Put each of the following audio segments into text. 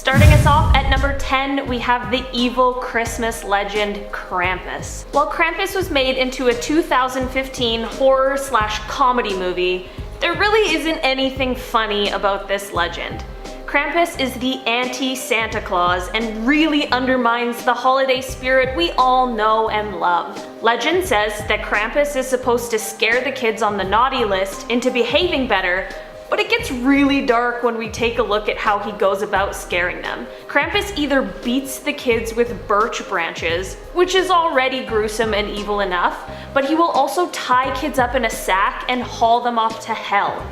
Starting us off at number 10, we have the evil Christmas legend Krampus. While Krampus was made into a 2015 horror/comedy movie, there really isn't anything funny about this legend. Krampus is the anti-Santa Claus and really undermines the holiday spirit we all know and love. Legend says that Krampus is supposed to scare the kids on the naughty list into behaving better, but it gets really dark when we take a look at how he goes about scaring them. Krampus either beats the kids with birch branches, which is already gruesome and evil enough, but he will also tie kids up in a sack and haul them off to hell.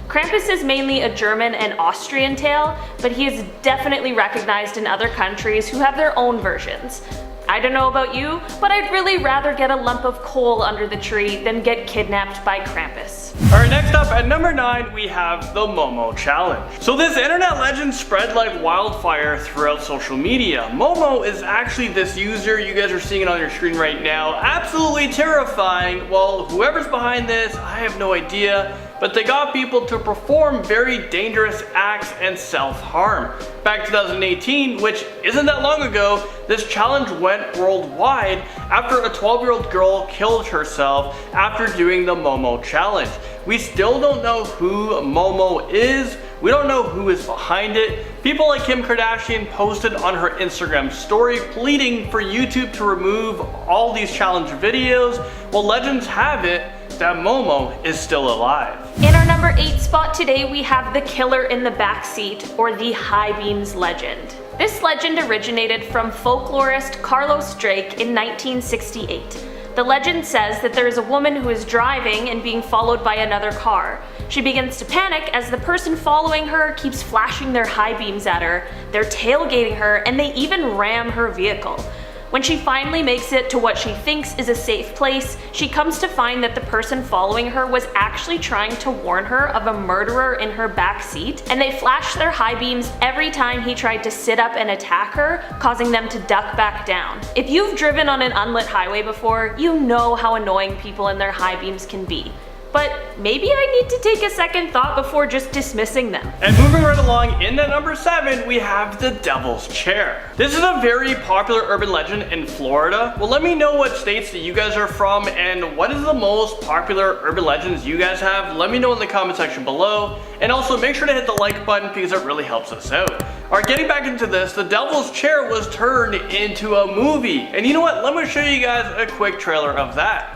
Krampus is mainly a German and Austrian tale, but he is definitely recognized in other countries who have their own versions. I don't know about you, but I'd really rather get a lump of coal under the tree than get kidnapped by Krampus. Alright, next up at number 9, we have the Momo Challenge. So this internet legend spread like wildfire throughout social media. Momo is actually this user, you guys are seeing it on your screen right now, absolutely terrifying. Well, whoever's behind this, I have no idea, but they got people to perform very dangerous acts and self-harm. Back in 2018, which isn't that long ago, this challenge went worldwide after a 12-year-old girl killed herself after doing the Momo Challenge. We still don't know who Momo is. We don't know who is behind it. People like Kim Kardashian posted on her Instagram story pleading for YouTube to remove all these challenge videos. Well, legends have it that Momo is still alive. In our number 8 spot today, we have the killer in the backseat, or the high beams legend. This legend originated from folklorist Carlos Drake in 1968. The legend says that there is a woman who is driving and being followed by another car. She begins to panic as the person following her keeps flashing their high beams at her, they're tailgating her, and they even ram her vehicle. When she finally makes it to what she thinks is a safe place, she comes to find that the person following her was actually trying to warn her of a murderer in her back seat, and they flashed their high beams every time he tried to sit up and attack her, causing them to duck back down. If you've driven on an unlit highway before, you know how annoying people in their high beams can be. But maybe I need to take a second thought before just dismissing them. And moving right along, in at number 7, we have the Devil's Chair. This is a very popular urban legend in Florida. Well, let me know what states that you guys are from and what is the most popular urban legends you guys have. Let me know in the comment section below. And also make sure to hit the like button because it really helps us out. Alright, getting back into this, the Devil's Chair was turned into a movie. And you know what? Let me show you guys a quick trailer of that.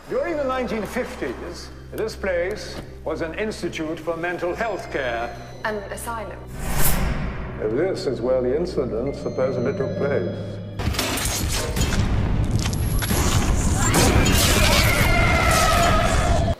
During the 1950s, this place was an institute for mental health care. An asylum. This is where the incident supposedly took place.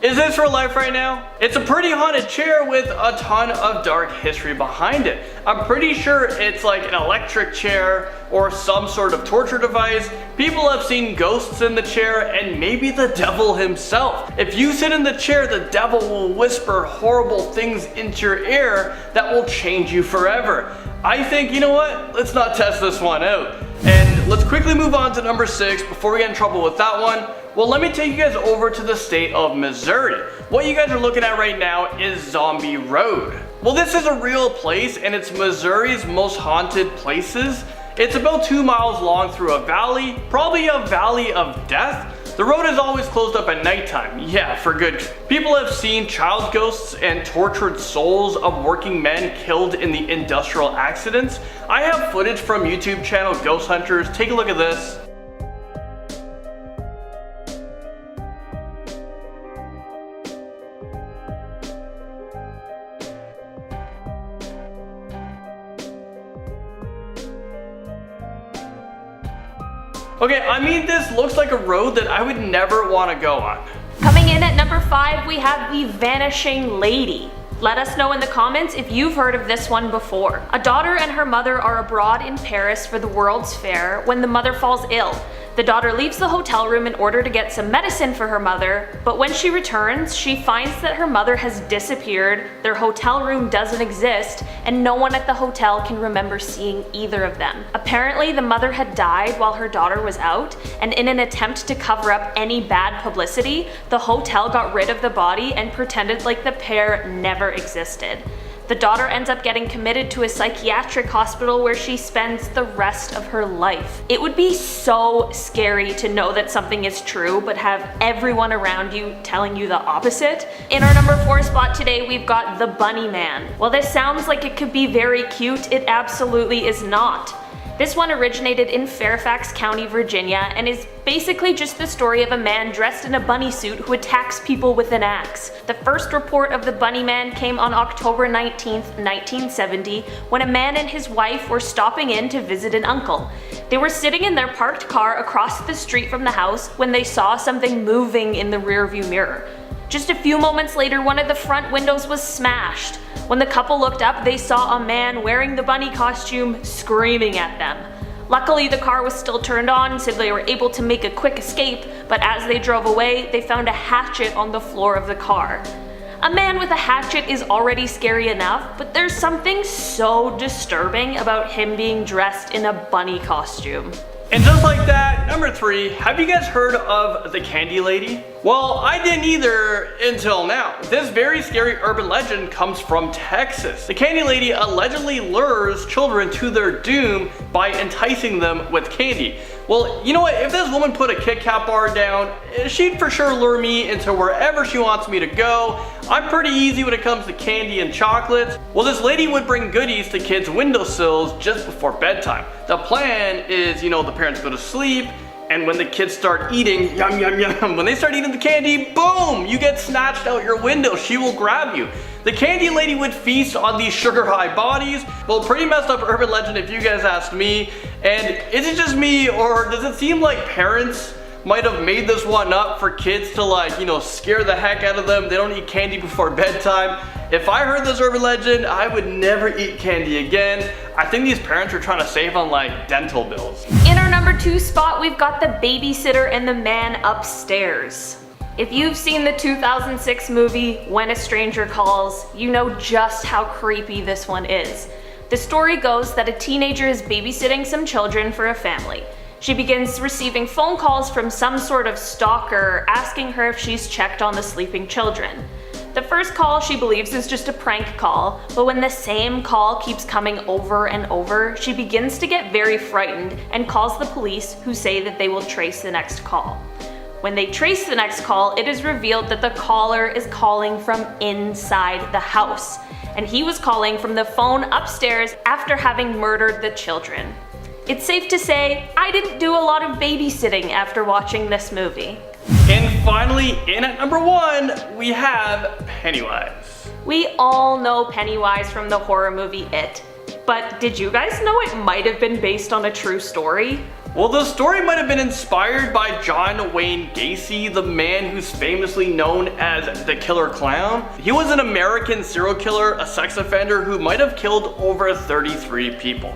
Is this real life right now? It's a pretty haunted chair with a ton of dark history behind it. I'm pretty sure it's like an electric chair or some sort of torture device. People have seen ghosts in the chair and maybe the devil himself. If you sit in the chair, the devil will whisper horrible things into your ear that will change you forever. I think, you know what? Let's not test this one out. And let's quickly move on to number 6 before we get in trouble with that one. Well, let me take you guys over to the state of Missouri. What you guys are looking at right now is Zombie Road. Well, this is a real place and it's Missouri's most haunted places. It's about 2 miles long through a valley, probably a valley of death. The road is always closed up at nighttime, yeah, for good. People have seen child ghosts and tortured souls of working men killed in the industrial accidents. I have footage from YouTube channel Ghost Hunters. Take a look at this. Okay, I mean, this looks like a road that I would never want to go on. Coming in at number 5, we have the Vanishing Lady. Let us know in the comments if you've heard of this one before. A daughter and her mother are abroad in Paris for the World's Fair when the mother falls ill. The daughter leaves the hotel room in order to get some medicine for her mother, but when she returns, she finds that her mother has disappeared, their hotel room doesn't exist, and no one at the hotel can remember seeing either of them. Apparently, the mother had died while her daughter was out, and in an attempt to cover up any bad publicity, the hotel got rid of the body and pretended like the pair never existed. The daughter ends up getting committed to a psychiatric hospital where she spends the rest of her life. It would be so scary to know that something is true, but have everyone around you telling you the opposite. In our number 4 spot today, we've got the Bunny Man. While this sounds like it could be very cute, it absolutely is not. This one originated in Fairfax County, Virginia, and is basically just the story of a man dressed in a bunny suit who attacks people with an axe. The first report of the Bunny Man came on October 19th, 1970, when a man and his wife were stopping in to visit an uncle. They were sitting in their parked car across the street from the house when they saw something moving in the rearview mirror. Just a few moments later, one of the front windows was smashed. When the couple looked up, they saw a man wearing the bunny costume screaming at them. Luckily, the car was still turned on, so they were able to make a quick escape, but as they drove away, they found a hatchet on the floor of the car. A man with a hatchet is already scary enough, but there's something so disturbing about him being dressed in a bunny costume. And just like that, number 3, have you guys heard of the Candy Lady? Well, I didn't either until now. This very scary urban legend comes from Texas. The Candy Lady allegedly lures children to their doom by enticing them with candy. Well, you know what? If this woman put a Kit Kat bar down, she'd for sure lure me into wherever she wants me to go. I'm pretty easy when it comes to candy and chocolates. Well, this lady would bring goodies to kids' windowsills just before bedtime. The plan is, the parents go to sleep, and when the kids start eating, yum yum yum, when they start eating the candy, boom, you get snatched out your window. She will grab you. The Candy Lady would feast on these sugar high bodies. Well, pretty messed up urban legend if you guys asked me. And is it just me, or does it seem like parents might have made this one up for kids to scare the heck out of them? They don't eat candy before bedtime. If I heard this urban legend, I would never eat candy again. I think these parents are trying to save on dental bills. In our number 2 spot, we've got the Babysitter and the Man Upstairs. If you've seen the 2006 movie When a Stranger Calls, you know just how creepy this one is. The story goes that a teenager is babysitting some children for a family. She begins receiving phone calls from some sort of stalker asking her if she's checked on the sleeping children. The first call she believes is just a prank call, but when the same call keeps coming over and over, she begins to get very frightened and calls the police, who say that they will trace the next call. When they trace the next call, it is revealed that the caller is calling from inside the house, and he was calling from the phone upstairs after having murdered the children. It's safe to say, I didn't do a lot of babysitting after watching this movie. And finally, in at number 1, we have Pennywise. We all know Pennywise from the horror movie It, but did you guys know it might have been based on a true story? Well, the story might have been inspired by John Wayne Gacy, the man who's famously known as the Killer Clown. He was an American serial killer, a sex offender who might have killed over 33 people.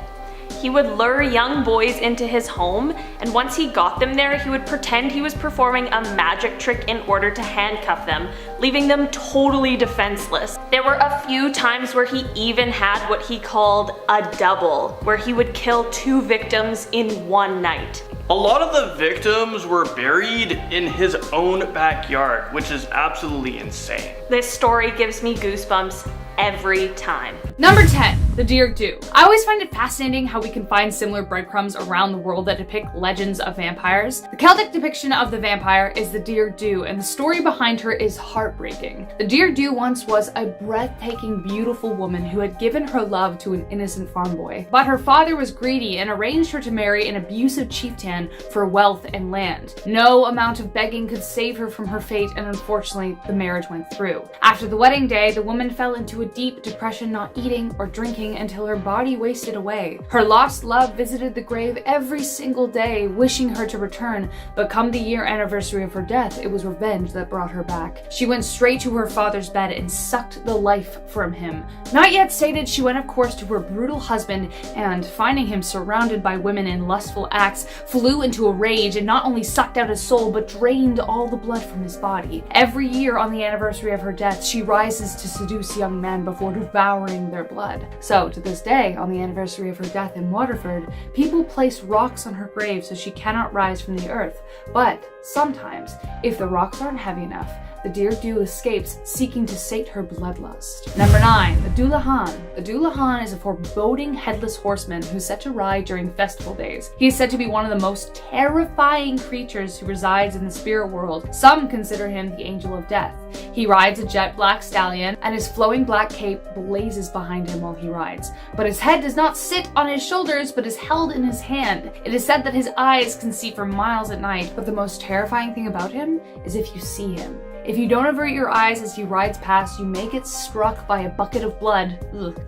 He would lure young boys into his home, and once he got them there, he would pretend he was performing a magic trick in order to handcuff them, leaving them totally defenseless. There were a few times where he even had what he called a double, where he would kill 2 victims in one night. A lot of the victims were buried in his own backyard, which is absolutely insane. This story gives me goosebumps every time. Number 10, the Deer Dew. I always find it fascinating how we can find similar breadcrumbs around the world that depict legends of vampires. The Celtic depiction of the vampire is the Deer Dew, and the story behind her is heartbreaking. The Deer Dew once was a breathtaking, beautiful woman who had given her love to an innocent farm boy. But her father was greedy and arranged her to marry an abusive chieftain for wealth and land. No amount of begging could save her from her fate, and unfortunately, the marriage went through. After the wedding day, the woman fell into a deep depression, not eating or drinking until her body wasted away. Her lost love visited the grave every single day, wishing her to return, but come the year anniversary of her death, it was revenge that brought her back. She went straight to her father's bed and sucked the life from him. Not yet sated, she went of course to her brutal husband, and finding him surrounded by women in lustful acts, flew into a rage and not only sucked out his soul, but drained all the blood from his body. Every year on the anniversary of her death, she rises to seduce young men before devouring their blood. So, to this day, on the anniversary of her death in Waterford, people place rocks on her grave so she cannot rise from the earth. But sometimes, if the rocks aren't heavy enough, the deer dew escapes, seeking to sate her bloodlust. Number 9, the Dullahan. The Dullahan is a foreboding headless horseman who's set to ride during festival days. He is said to be one of the most terrifying creatures who resides in the spirit world. Some consider him the angel of death. He rides a jet black stallion, and his flowing black cape blazes behind him while he rides. But his head does not sit on his shoulders, but is held in his hand. It is said that his eyes can see for miles at night, but the most terrifying thing about him is if you see him. If you don't avert your eyes as he rides past, you may get struck by a bucket of blood,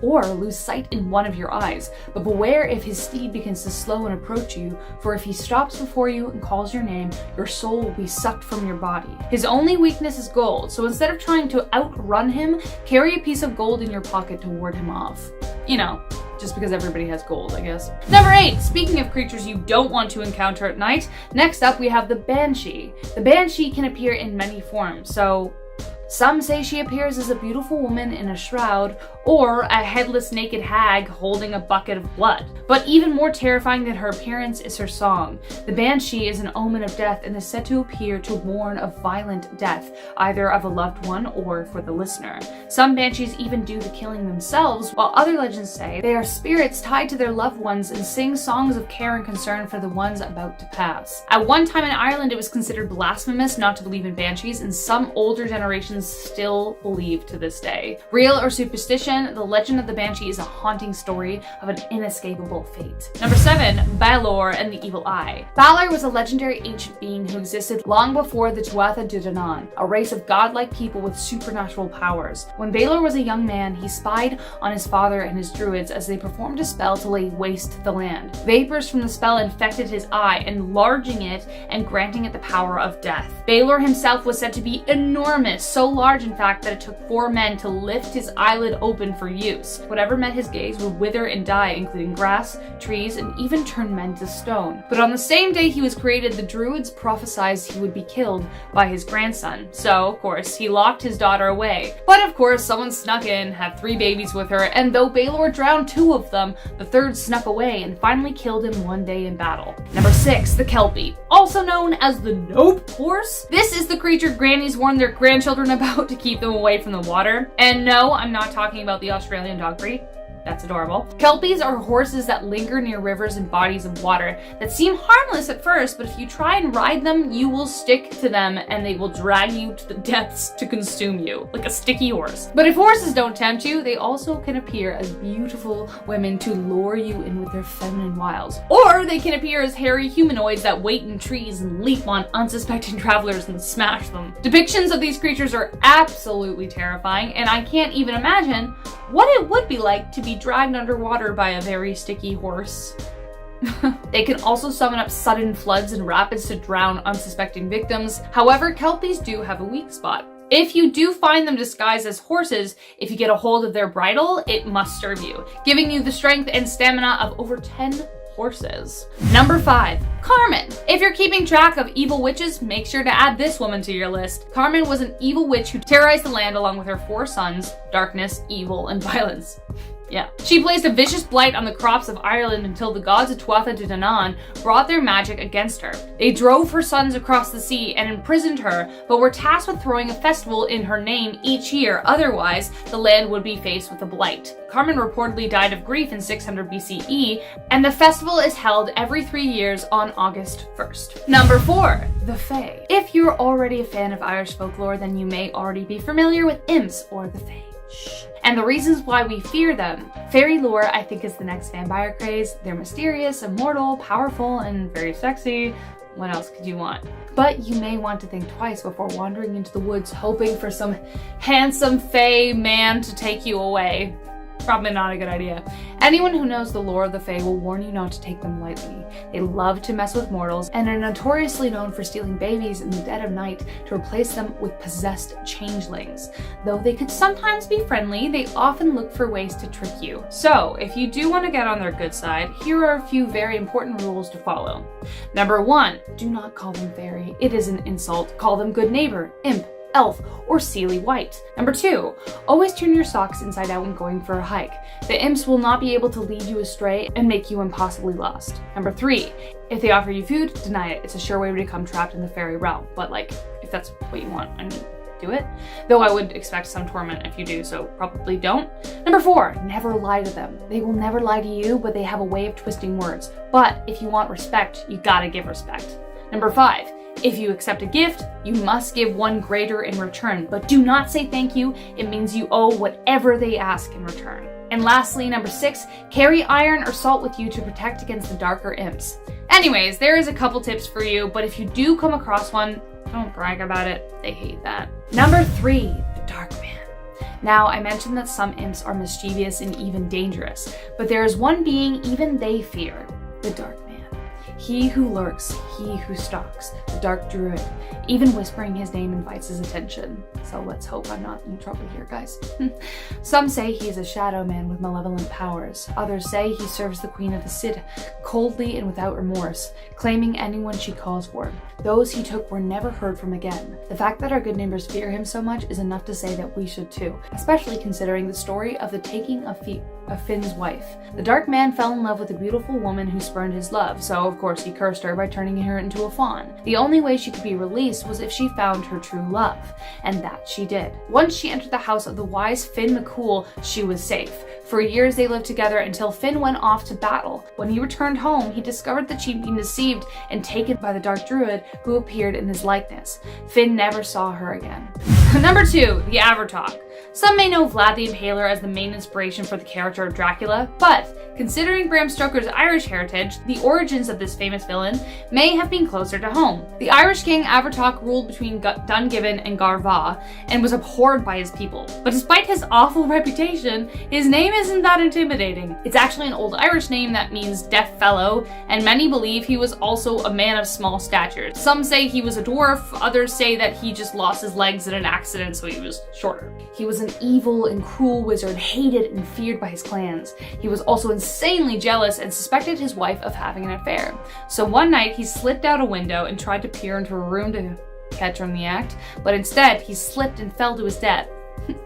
or lose sight in one of your eyes. But beware if his steed begins to slow and approach you, for if he stops before you and calls your name, your soul will be sucked from your body. His only weakness is gold, so instead of trying to outrun him, carry a piece of gold in your pocket to ward him off. You know, just because everybody has gold, I guess. Number 8, speaking of creatures you don't want to encounter at night, next up we have the Banshee. The Banshee can appear in many forms, so some say she appears as a beautiful woman in a shroud, or a headless naked hag holding a bucket of blood. But even more terrifying than her appearance is her song. The Banshee is an omen of death and is said to appear to warn of violent death, either of a loved one or for the listener. Some Banshees even do the killing themselves, while other legends say they are spirits tied to their loved ones and sing songs of care and concern for the ones about to pass. At one time in Ireland, it was considered blasphemous not to believe in Banshees, and some older generations still believe to this day. Real or superstition, the legend of the Banshee is a haunting story of an inescapable fate. Number 7, Balor and the Evil Eye. Balor was a legendary ancient being who existed long before the Tuatha De Danann, a race of godlike people with supernatural powers. When Balor was a young man, he spied on his father and his druids as they performed a spell to lay waste to the land. Vapors from the spell infected his eye, enlarging it and granting it the power of death. Balor himself was said to be enormous, so large in fact that it took 4 men to lift his eyelid open for use. Whatever met his gaze would wither and die, including grass, trees, and even turn men to stone. But on the same day he was created, the druids prophesied he would be killed by his grandson. So, of course, he locked his daughter away. But of course, someone snuck in, had 3 babies with her, and though Balor drowned 2 of them, the third snuck away and finally killed him one day in battle. Number 6, the Kelpie. Also known as the Nope Horse. This is the creature grannies warn their grandchildren about to keep them away from the water. And no, I'm not talking about the Australian dog breed. That's adorable. Kelpies are horses that linger near rivers and bodies of water that seem harmless at first, but if you try and ride them, you will stick to them and they will drag you to the depths to consume you, like a sticky horse. But if horses don't tempt you, they also can appear as beautiful women to lure you in with their feminine wiles. Or they can appear as hairy humanoids that wait in trees and leap on unsuspecting travelers and smash them. Depictions of these creatures are absolutely terrifying, and I can't even imagine what it would be like to be dragged underwater by a very sticky horse. They can also summon up sudden floods and rapids to drown unsuspecting victims. However, Kelpies do have a weak spot. If you do find them disguised as horses, if you get a hold of their bridle, it must serve you, giving you the strength and stamina of over 10 horses. Number 5, Carmen. If you're keeping track of evil witches, make sure to add this woman to your list. Carmen was an evil witch who terrorized the land along with her 4 sons: darkness, evil, and violence. Yeah. She placed a vicious blight on the crops of Ireland until the gods of Tuatha De Danann brought their magic against her. They drove her sons across the sea and imprisoned her, but were tasked with throwing a festival in her name each year, otherwise the land would be faced with a blight. Carmen reportedly died of grief in 600 BCE, and the festival is held every 3 years on August 1st. Number 4, the Fae. If you're already a fan of Irish folklore, then you may already be familiar with imps or the Fae. And the reasons why we fear them. Fairy lore, I think, is the next vampire craze. They're mysterious, immortal, powerful, and very sexy. What else could you want? But you may want to think twice before wandering into the woods hoping for some handsome Fae man to take you away. Probably not a good idea. Anyone who knows the lore of the Fae will warn you not to take them lightly. They love to mess with mortals and are notoriously known for stealing babies in the dead of night to replace them with possessed changelings. Though they could sometimes be friendly, they often look for ways to trick you. So, if you do want to get on their good side, here are a few very important rules to follow. Number 1, do not call them fairy. It is an insult. Call them good neighbor, imp, elf, or Seelie White. Number 2, always turn your socks inside out when going for a hike. The imps will not be able to lead you astray and make you impossibly lost. Number 3, if they offer you food, deny it. It's a sure way to become trapped in the fairy realm. But like, if that's what you want, I mean, do it. Though I would expect some torment if you do, so probably don't. Number 4, never lie to them. They will never lie to you, but they have a way of twisting words. But if you want respect, you gotta give respect. Number 5, if you accept a gift, you must give one greater in return, but do not say thank you. It means you owe whatever they ask in return. And lastly, number 6, carry iron or salt with you to protect against the darker imps. Anyways, there is a couple tips for you, but if you do come across one, don't brag about it. They hate that. Number 3, the Dark Man. Now, I mentioned that some imps are mischievous and even dangerous, but there is one being even they fear, the Dark Man. He who lurks, he who stalks, the Dark Druid. Even whispering his name invites his attention. So let's hope I'm not in trouble here, guys. Some say he is a shadow man with malevolent powers. Others say he serves the Queen of the Cid coldly and without remorse, claiming anyone she calls for. Those he took were never heard from again. The fact that our good neighbors fear him so much is enough to say that we should too, especially considering the story of the taking of Finn's wife. The Dark Man fell in love with a beautiful woman who spurned his love, so of course he cursed her by turning her into a fawn. The only way she could be released was if she found her true love, and that she did. Once she entered the house of the wise Finn McCool, she was safe. For years they lived together until Finn went off to battle. When he returned home, he discovered that she'd been deceived and taken by the Dark Druid who appeared in his likeness. Finn never saw her again. Number 2, the Avertalk. Some may know Vlad the Impaler as the main inspiration for the character of Dracula, but considering Bram Stoker's Irish heritage, the origins of this famous villain may have been closer to home. The Irish king Avertalk ruled between Dungiven and Garva and was abhorred by his people. But despite his awful reputation, his name isn't that intimidating. It's actually an old Irish name that means deaf fellow, and many believe he was also a man of small stature. Some say he was a dwarf, others say that he just lost his legs in an accident so he was shorter. He was an evil and cruel wizard, hated and feared by his clans. He was also insanely jealous and suspected his wife of having an affair. So one night he slipped out a window and tried to peer into a room to catch her in the act, but instead he slipped and fell to his death.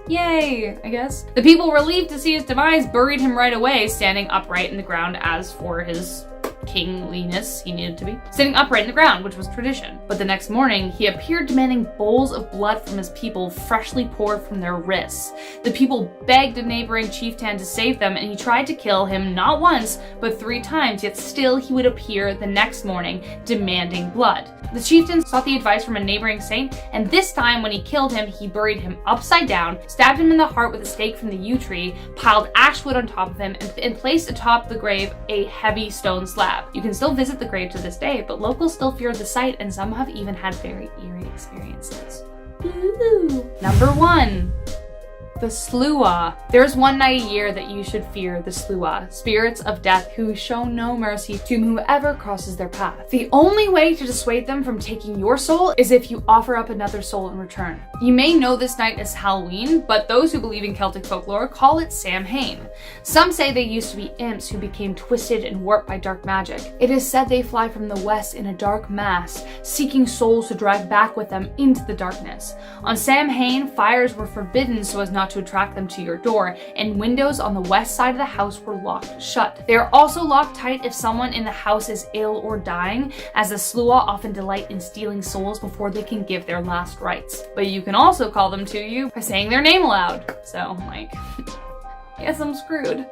Yay, I guess. The people, relieved to see his demise, buried him right away, standing upright in the ground as for his kingliness he needed to be. Sitting upright in the ground, which was tradition. But the next morning, he appeared demanding bowls of blood from his people, freshly poured from their wrists. The people begged a neighboring chieftain to save them, and he tried to kill him not once, but 3 times, yet still he would appear the next morning, demanding blood. The chieftain sought the advice from a neighboring saint, and this time when he killed him, he buried him upside down, stabbed him in the heart with a stake from the yew tree, piled ash wood on top of him, and placed atop the grave a heavy stone slab. You can still visit the grave to this day, but locals still fear the sight, and some have even had very eerie experiences. Ooh. Number 1. The Slua. There's one night a year that you should fear the Slua, spirits of death who show no mercy to whoever crosses their path. The only way to dissuade them from taking your soul is if you offer up another soul in return. You may know this night as Halloween, but those who believe in Celtic folklore call it Samhain. Some say they used to be imps who became twisted and warped by dark magic. It is said they fly from the west in a dark mass, seeking souls to drag back with them into the darkness. On Samhain, fires were forbidden so as not to attract them to your door, and windows on the west side of the house were locked shut. They are also locked tight if someone in the house is ill or dying, as the Slua often delight in stealing souls before they can give their last rites. But you can also call them to you by saying their name aloud. So, like, guess I'm screwed.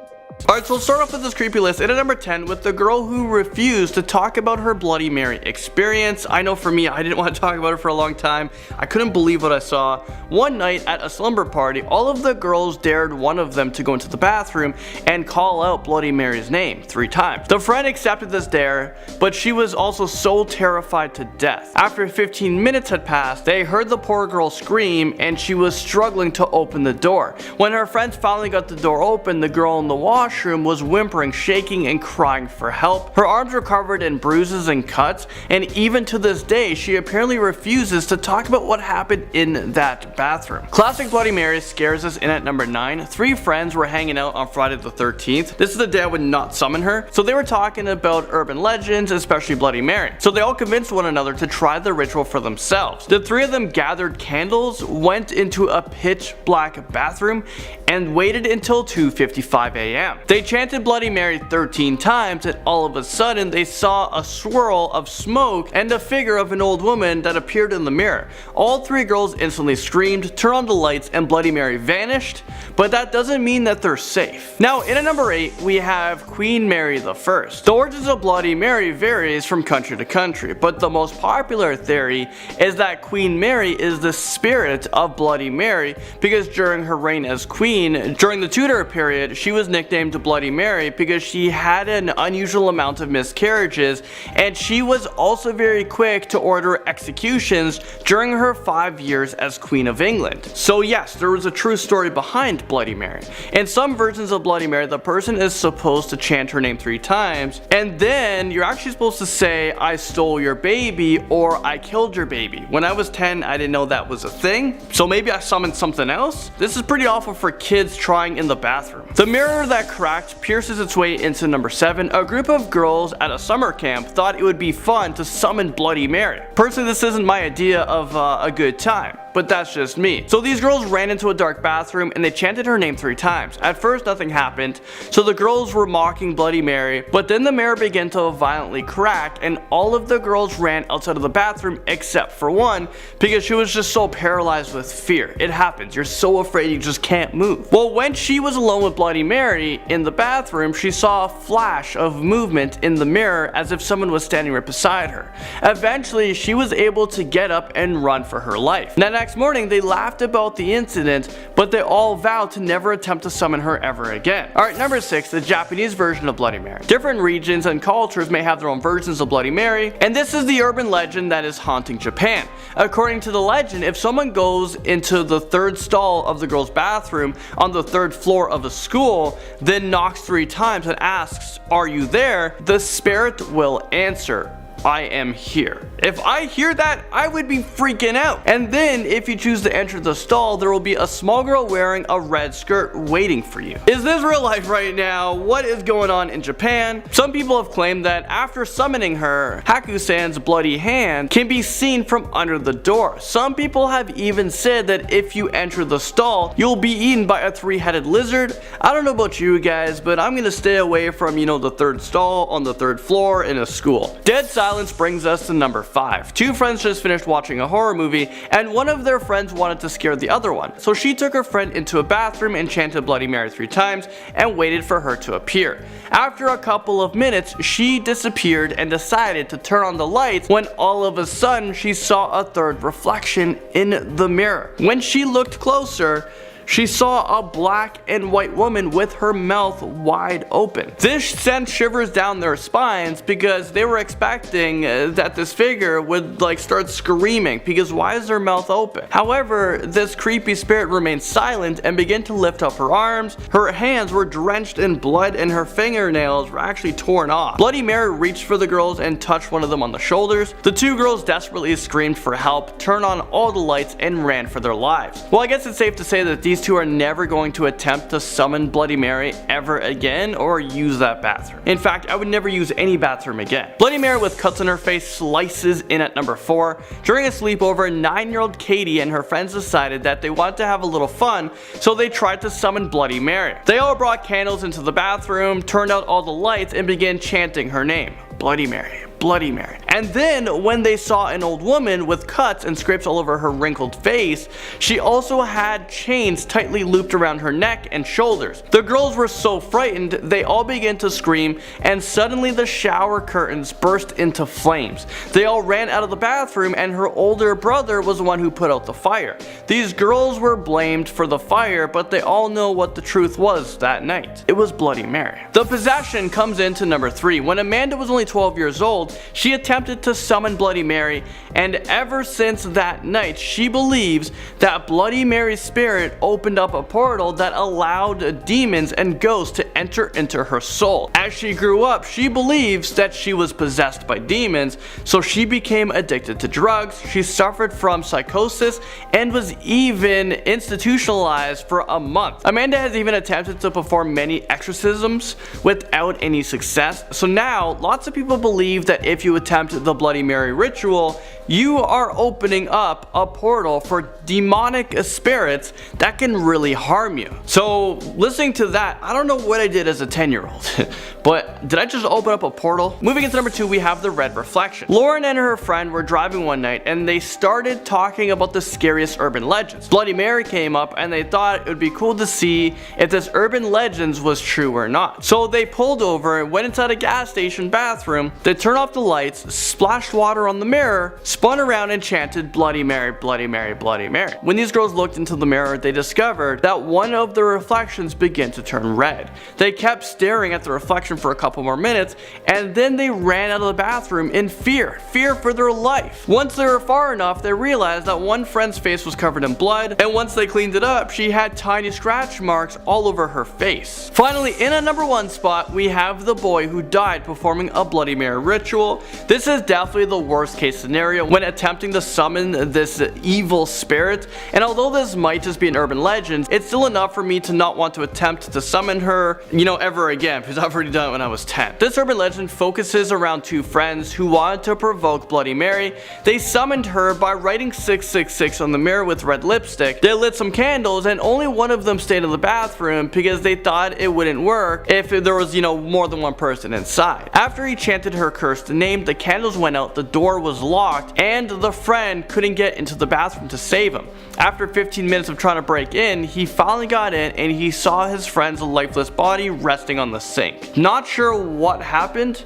Alright, so we'll start off with this creepy list. And at number 10, with the girl who refused to talk about her Bloody Mary experience. I know for me, I didn't want to talk about it for a long time. I couldn't believe what I saw. One night at a slumber party, all of the girls dared one of them to go into the bathroom and call out Bloody Mary's name 3 times. The friend accepted this dare, but she was also so terrified to death. After 15 minutes had passed, they heard the poor girl scream and she was struggling to open the door. When her friends finally got the door open, the girl in the washroom was whimpering, shaking, and crying for help. Her arms were covered in bruises and cuts, and even to this day, she apparently refuses to talk about what happened in that bathroom. Classic Bloody Mary scares us in at number 9. 3 friends were hanging out on Friday the 13th. This is the day I would not summon her, so they were talking about urban legends, especially Bloody Mary. So they all convinced one another to try the ritual for themselves. The 3 of them gathered candles, went into a pitch black bathroom, and waited until 2:55 a.m. them. They chanted Bloody Mary 13 times, and all of a sudden they saw a swirl of smoke and a figure of an old woman that appeared in the mirror. All three girls instantly screamed, turned on the lights, and Bloody Mary vanished, but that doesn't mean that they're safe. Now, in at number 8, we have Queen Mary I. The origins of Bloody Mary varies from country to country, but the most popular theory is that Queen Mary is the spirit of Bloody Mary because during her reign as queen, during the Tudor period, she was nicknamed Bloody Mary because she had an unusual amount of miscarriages, and she was also very quick to order executions during her 5 years as Queen of England. So yes, there was a true story behind Bloody Mary. In some versions of Bloody Mary, the person is supposed to chant her name 3 times, and then you're actually supposed to say, "I stole your baby," or "I killed your baby." When I was 10, I didn't know that was a thing, so maybe I summoned something else? This is pretty awful for kids trying in the bathroom. The mirror that cracked pierces its way into number 7. A group of girls at a summer camp thought it would be fun to summon Bloody Mary. Personally, this isn't my idea of a good time, but that's just me. So these girls ran into a dark bathroom and they chanted her name 3 times. At first nothing happened, so the girls were mocking Bloody Mary, but then the mirror began to violently crack and all of the girls ran outside of the bathroom except for one because she was just so paralyzed with fear. It happens, you're so afraid you just can't move. Well, when she was alone with Bloody Mary in the bathroom, she saw a flash of movement in the mirror as if someone was standing right beside her. Eventually, she was able to get up and run for her life. The next morning, they laughed about the incident, but they all vowed to never attempt to summon her ever again. Alright, number 6, the Japanese version of Bloody Mary. Different regions and cultures may have their own versions of Bloody Mary, and this is the urban legend that is haunting Japan. According to the legend, if someone goes into the 3rd stall of the girl's bathroom on the 3rd floor of a school, then knocks 3 times and asks, "Are you there?" the spirit will answer, "I am here." If I hear that, I would be freaking out. And then if you choose to enter the stall, there will be a small girl wearing a red skirt waiting for you. Is this real life right now? What is going on in Japan? Some people have claimed that after summoning her, Haku-san's bloody hand can be seen from under the door. Some people have even said that if you enter the stall, you'll be eaten by a 3-headed lizard. I don't know about you guys, but I'm gonna stay away from, the 3rd stall on the 3rd floor in a school. Dead silence brings us to number 5. 2 friends just finished watching a horror movie, and one of their friends wanted to scare the other one. So she took her friend into a bathroom and chanted Bloody Mary 3 times and waited for her to appear. After a couple of minutes, she disappeared and decided to turn on the lights when all of a sudden she saw a 3rd reflection in the mirror. When she looked closer, she saw a black and white woman with her mouth wide open. This sent shivers down their spines because they were expecting that this figure would start screaming because why is her mouth open? However, this creepy spirit remained silent and began to lift up her arms. Her hands were drenched in blood and her fingernails were actually torn off. Bloody Mary reached for the girls and touched one of them on the shoulders. The 2 girls desperately screamed for help, turned on all the lights, and ran for their lives. Well, I guess it's safe to say that these 2 are never going to attempt to summon Bloody Mary ever again or use that bathroom. In fact, I would never use any bathroom again. Bloody Mary with cuts on her face slices in at number 4. During a sleepover, 9-year-old Katie and her friends decided that they wanted to have a little fun, so they tried to summon Bloody Mary. They all brought candles into the bathroom, turned out all the lights, and began chanting her name. Bloody Mary, Bloody Mary. And then when they saw an old woman with cuts and scrapes all over her wrinkled face, she also had chains tightly looped around her neck and shoulders. The girls were so frightened, they all began to scream, and suddenly the shower curtains burst into flames. They all ran out of the bathroom, and her older brother was the one who put out the fire. These girls were blamed for the fire, but they all know what the truth was that night. It was Bloody Mary. The possession comes into number 3. When Amanda was only 12 years old, she attempted to summon Bloody Mary, and ever since that night, she believes that Bloody Mary's spirit opened up a portal that allowed demons and ghosts to enter into her soul. As she grew up, she believes that she was possessed by demons, so she became addicted to drugs. She suffered from psychosis and was even institutionalized for a month. Amanda has even attempted to perform many exorcisms without any success, so now lots of people believe that if you attempt the Bloody Mary ritual, you are opening up a portal for demonic spirits that can really harm you. So listening to that, I don't know what I did as a 10-year-old, but did I just open up a portal? Moving into number 2, we have the red reflection. Lauren and her friend were driving one night and they started talking about the scariest urban legends. Bloody Mary came up and they thought it would be cool to see if this urban legends was true or not. So they pulled over and went inside a gas station bathroom. They turned off the lights, splashed water on the mirror, spun around and chanted Bloody Mary, Bloody Mary, Bloody Mary. When these girls looked into the mirror, they discovered that one of the reflections began to turn red. They kept staring at the reflection for a couple more minutes, and then they ran out of the bathroom in fear for their life. Once they were far enough, they realized that one friend's face was covered in blood, and once they cleaned it up, she had tiny scratch marks all over her face. Finally, in a number 1 spot, we have the boy who died performing a Bloody Mary ritual. This is definitely the worst case scenario when attempting to summon this evil spirit, and although this might just be an urban legend, it's still enough for me to not want to attempt to summon her, ever again, because I've already done it when I was 10. This urban legend focuses around 2 friends who wanted to provoke Bloody Mary. They summoned her by writing 666 on the mirror with red lipstick. They lit some candles and only one of them stayed in the bathroom because they thought it wouldn't work if there was, more than one person inside. After he chanted her cursed name, the candles went out, the door was locked, and the friend couldn't get into the bathroom to save him. After 15 minutes of trying to break in, he finally got in and he saw his friend's lifeless body resting on the sink. Not sure what happened,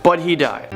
but he died.